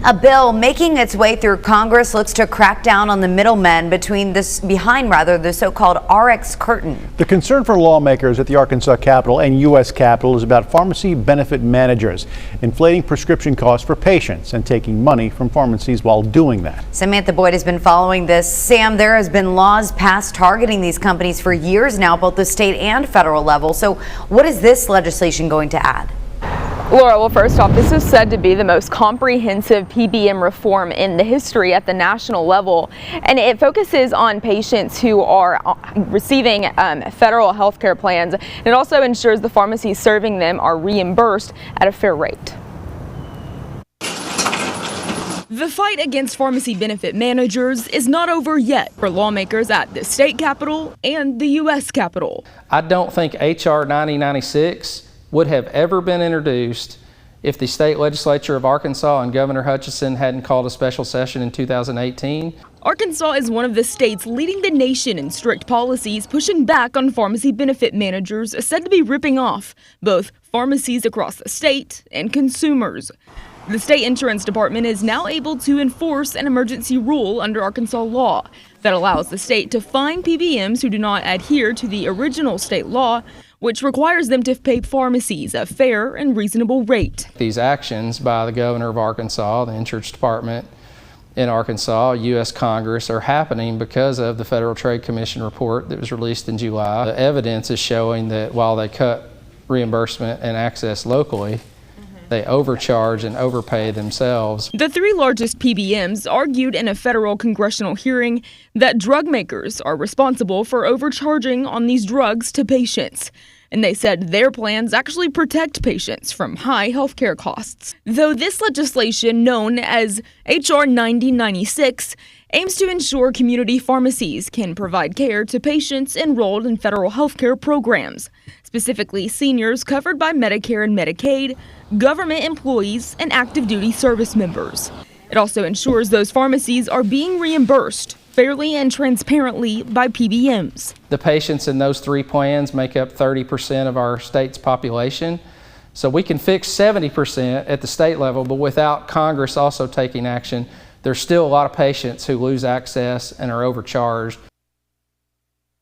A bill making its way through Congress looks to crack down on the middlemen behind the so-called RX curtain. The concern for lawmakers at the Arkansas Capitol and U.S. Capitol is about pharmacy benefit managers inflating prescription costs for patients and taking money from pharmacies while doing that. Samantha Boyd has been following this. Sam, there has been laws passed targeting these companies for years now, both the state and federal level. So what is this legislation going to add? Laura, well, first off, this is said to be the most comprehensive PBM reform in the history at the national level, and it focuses on patients who are receiving federal health care plans. It also ensures the pharmacies serving them are reimbursed at a fair rate. The fight against pharmacy benefit managers is not over yet for lawmakers at the state capitol and the U.S. Capitol. I don't think H.R. 9096 would have ever been introduced if the state legislature of Arkansas and Governor Hutchinson hadn't called a special session in 2018. Arkansas is one of the states leading the nation in strict policies pushing back on pharmacy benefit managers said to be ripping off both pharmacies across the state and consumers. The state insurance department is now able to enforce an emergency rule under Arkansas law that allows the state to fine PBMs who do not adhere to the original state law, which requires them to pay pharmacies a fair and reasonable rate. These actions by the governor of Arkansas, the insurance department in Arkansas, U.S. Congress are happening because of the Federal Trade Commission report that was released in July. The evidence is showing that while they cut reimbursement and access locally, they overcharge and overpay themselves. The three largest PBMs argued in a federal congressional hearing that drug makers are responsible for overcharging on these drugs to patients. And they said their plans actually protect patients from high healthcare costs. Though this legislation, known as H.R. 9096, aims to ensure community pharmacies can provide care to patients enrolled in federal healthcare programs, specifically seniors covered by Medicare and Medicaid, government employees, and active duty service members. It also ensures those pharmacies are being reimbursed fairly and transparently by PBMs. The patients in those three plans make up 30% of our state's population. So we can fix 70% at the state level, but without Congress also taking action, there's still a lot of patients who lose access and are overcharged.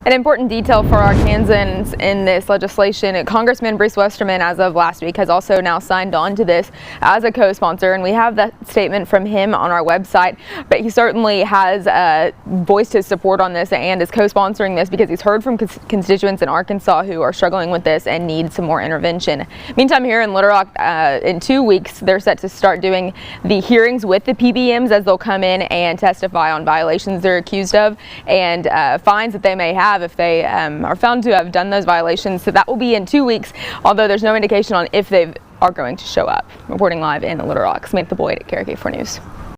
An important detail for Arkansans in this legislation, Congressman Bruce Westerman, as of last week, has also now signed on to this as a co-sponsor, and we have that statement from him on our website. But he certainly has voiced his support on this and is co-sponsoring this because he's heard from constituents in Arkansas who are struggling with this and need some more intervention. Meantime, here in Little Rock, in 2 weeks, they're set to start doing the hearings with the PBMs as they'll come in and testify on violations they're accused of and fines that they may have if they are found to have done those violations. So that will be in 2 weeks, although there's no indication on if they are going to show up. Reporting live in Little Rock, Samantha Boyd at KARK 4 News.